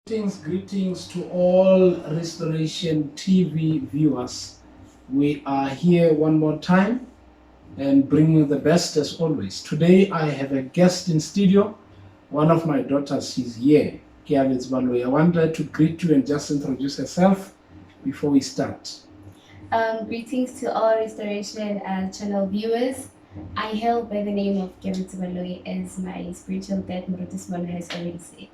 Greetings to all Restoration TV viewers. We are here one more time and bringing you the best as always. Today I have a guest in studio. One of my daughters is here, Keabetswe Baloyi. I want her to greet you and just introduce herself before we start. Greetings to all Restoration channel viewers. I hail by the name of Keabetswe Baloyi, as my spiritual dad, Ps C Semono, has already said.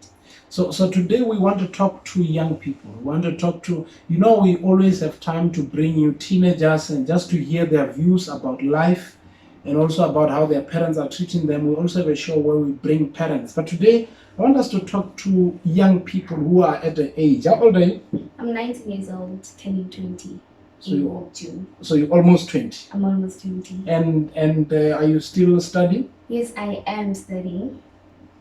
So today we want to talk to young people. We want to talk to, we always have time to bring you teenagers and just to hear their views about life and also about how their parents are treating them. We also have a show where we bring parents. But today I want us to talk to young people who are at the age. How old are you? I'm 19 years old, turning 20 So in June. So you're almost 20. I'm almost 20. And are you still studying? Yes, I am studying.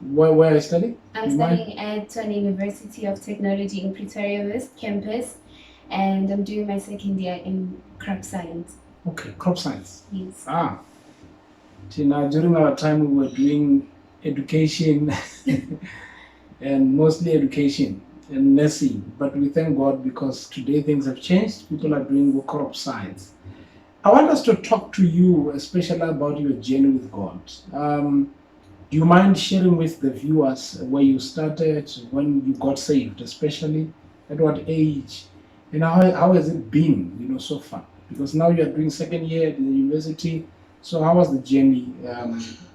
Where are you studying? I'm studying at Tshwane University of Technology in Pretoria West campus, and I'm doing my second year in crop science. Okay, crop science. Yes. Tina, during our time we were doing education and mostly education and nursing, but we thank God because today things have changed. People are doing crop science. I want us to talk to you especially about your journey with God. Do you mind sharing with the viewers where you started, when you got saved, especially at what age, and how has it been, so far? Because now you are doing second year at the university. So how was the journey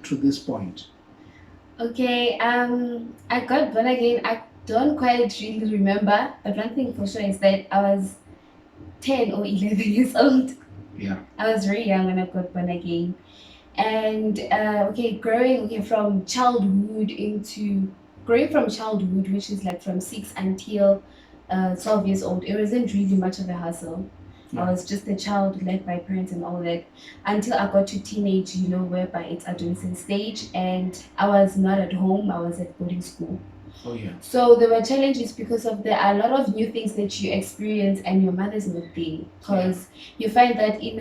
to this point? Okay, I got born again. I don't quite really remember, but one thing for sure is that I was 10 or 11 years old. Yeah. I was very young when I got born again. And growing from childhood, which is like from 6 until 12 years old, it wasn't really much of a hassle. Yeah. I was just a child led by parents and all that until I got to teenage, whereby it's adolescent stage, and I was not at home, I was at boarding school. Oh yeah. So there were challenges because of there are a lot of new things that you experience and your mother's not there, because you find that in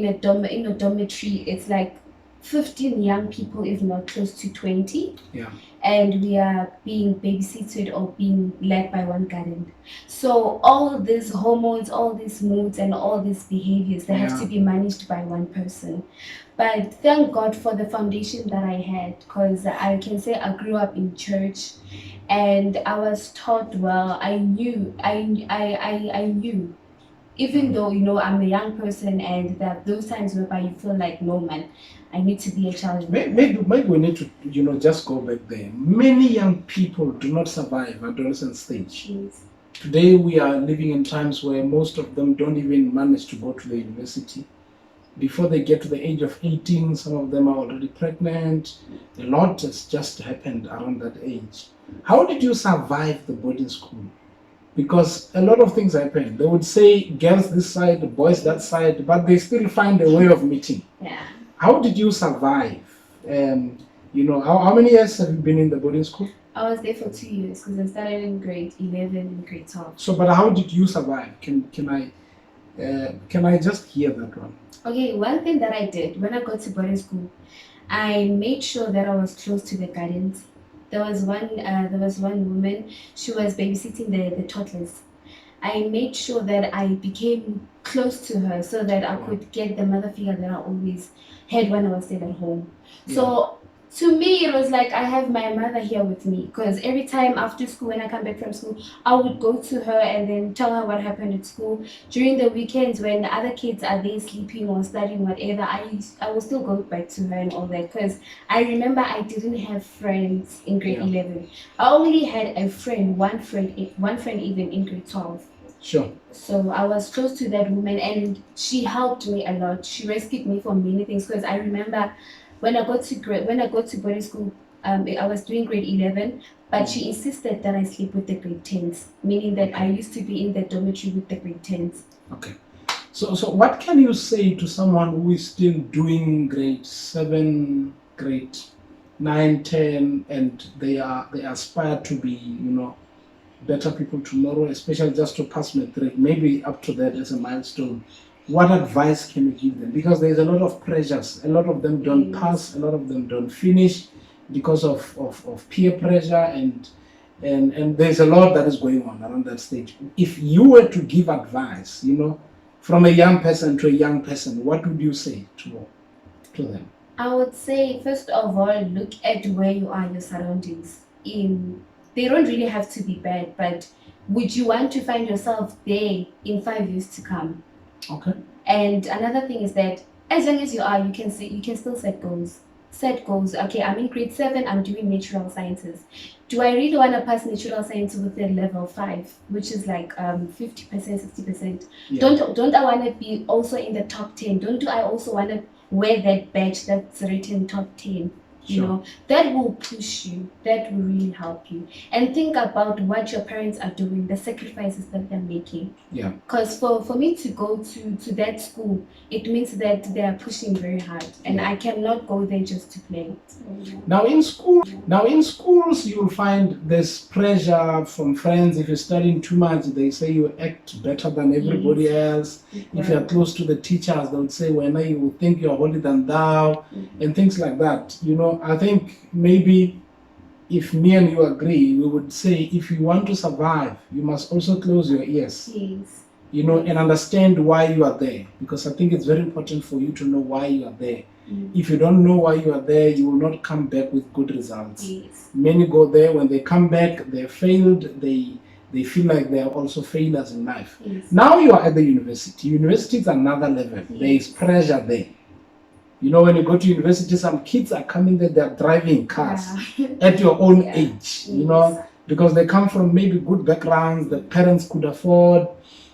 a dormitory it's like 15 young people, if not close to 20. Yeah. And we are being babysitted or being led by one guardian. So all these hormones, all these moods, and all these behaviors, they have to be managed by one person. But thank God for the foundation that I had, because I can say I grew up in church, and I was taught well. I knew, even though I'm a young person, and there are those times whereby you feel like, no man, I need to be a child. Maybe we need to just go back there. Many young people do not survive adolescent stage. Yes. Today we are living in times where most of them don't even manage to go to the university. Before they get to the age of 18, some of them are already pregnant. A lot has just happened around that age. How did you survive the boarding school? Because a lot of things happen. They would say girls this side, boys that side, but they still find a way of meeting. Yeah. How did you survive? How many years have you been in the boarding school? I was there for 2 years because I started in grade 11 and grade 12. So, but how did you survive? Can I just hear that one? Okay, one thing that I did when I got to boarding school, I made sure that I was close to the guardians. There was one woman. She was babysitting the toddlers. I made sure that I became close to her so that I could get the mother figure that I always had when I was still at home. Yeah. So to me, it was like I have my mother here with me, because every time after school, when I come back from school, I would go to her and then tell her what happened at school. During the weekends when the other kids are there sleeping or studying, whatever, I will still go back to her and all that, because I remember I didn't have friends in grade 11. I only had a friend, one friend even in grade 12. Sure. So I was close to that woman, and she helped me a lot. She rescued me from many things, because I remember when I got to boarding school, I was doing grade 11, but she insisted that I sleep with the grade 10s, meaning that I used to be in the dormitory with the grade 10s. Okay. So what can you say to someone who is still doing grade 7, grade 9, 10, and they aspire to be, better people tomorrow, especially just to pass matric, maybe up to that as a milestone? What advice can you give them? Because there's a lot of pressures. A lot of them don't pass, a lot of them don't finish because of peer pressure and And there's a lot that is going on around that stage. If you were to give advice, from a young person to a young person, what would you say to them? I would say, first of all, look at where you are, your surroundings. They don't really have to be bad, but would you want to find yourself there in 5 years to come? Okay. And another thing is that as young as you are, you can still set goals. Set goals. Okay, I'm in grade 7, I'm doing natural sciences. Do I really want to pass natural science with a level 5, which is like 50%, 60%? Yeah. Don't I want to be also in the top 10? Don't I also want to wear that badge that's written top 10? Sure. That will push you, that will really help you. And think about what your parents are doing, the sacrifices that they're making. Yeah. Because for me to go to that school, it means that they are pushing very hard, and Yeah. I cannot go there just to play. Now in schools you'll find there's pressure from friends. If you're studying too much, they say you act better than everybody else. If you're close to the teachers, they would say, well, now you would think you're holier than thou, and things like that. I think maybe if me and you agree, we would say if you want to survive, you must also close your ears. Yes. And understand why you are there. Because I think it's very important for you to know why you are there. If you don't know why you are there, you will not come back with good results. Yes. Many go there, when they come back, they're failed, they feel like they are also failures in life. Yes. Now you are at the university. University is another level. Yes. There is pressure there. When you go to university, some kids are coming there, they're driving cars at your own age, because they come from maybe good backgrounds, the parents could afford.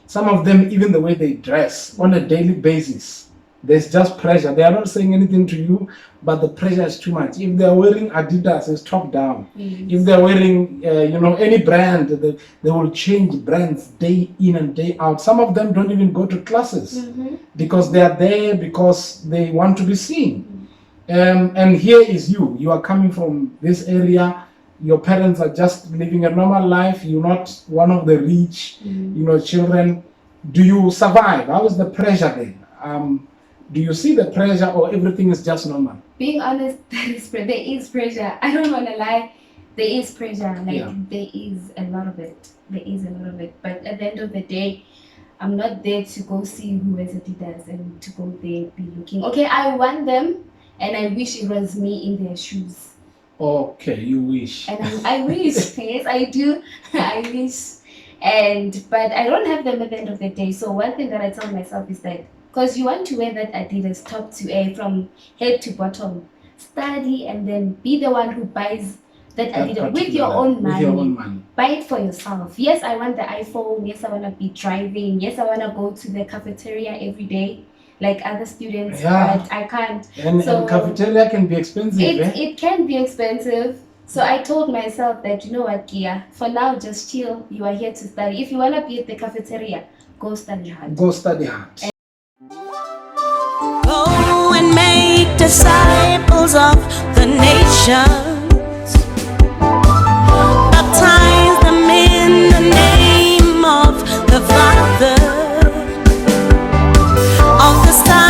Some of them, even the way they dress on a daily basis, there's just pressure. They are not saying anything to you, but the pressure is too much. If they're wearing Adidas, it's top down. If they're wearing, any brand, they will change brands day in and day out. Some of them don't even go to classes because they are there because they want to be seen. And here is you. You are coming from this area. Your parents are just living a normal life. You're not one of the rich, children. Do you survive? How is the pressure there? Do you see the pressure, or everything is just normal? Being honest, there is pressure. I don't want to lie. There is pressure. There is a lot of it. But at the end of the day, I'm not there to go see who has Adidas and to go there be looking. Okay, I want them, and I wish it was me in their shoes. Okay, you wish. And I wish. Yes, I do. I wish. But I don't have them at the end of the day. So one thing that I tell myself is that, because you want to wear that Adidas top to from head to bottom, study and then be the one who buys that Adidas with your own money. Buy it for yourself. Yes, I want the iPhone. Yes, I want to be driving. Yes, I want to go to the cafeteria every day like other students, but I can't. And cafeteria can be expensive. It can be expensive. So I told myself that, you know what, Kia, for now, just chill. You are here to study. If you want to be at the cafeteria, go study hard. Go study hard. Go and make disciples of the nations. Baptize them in the name of the Father, of the Son,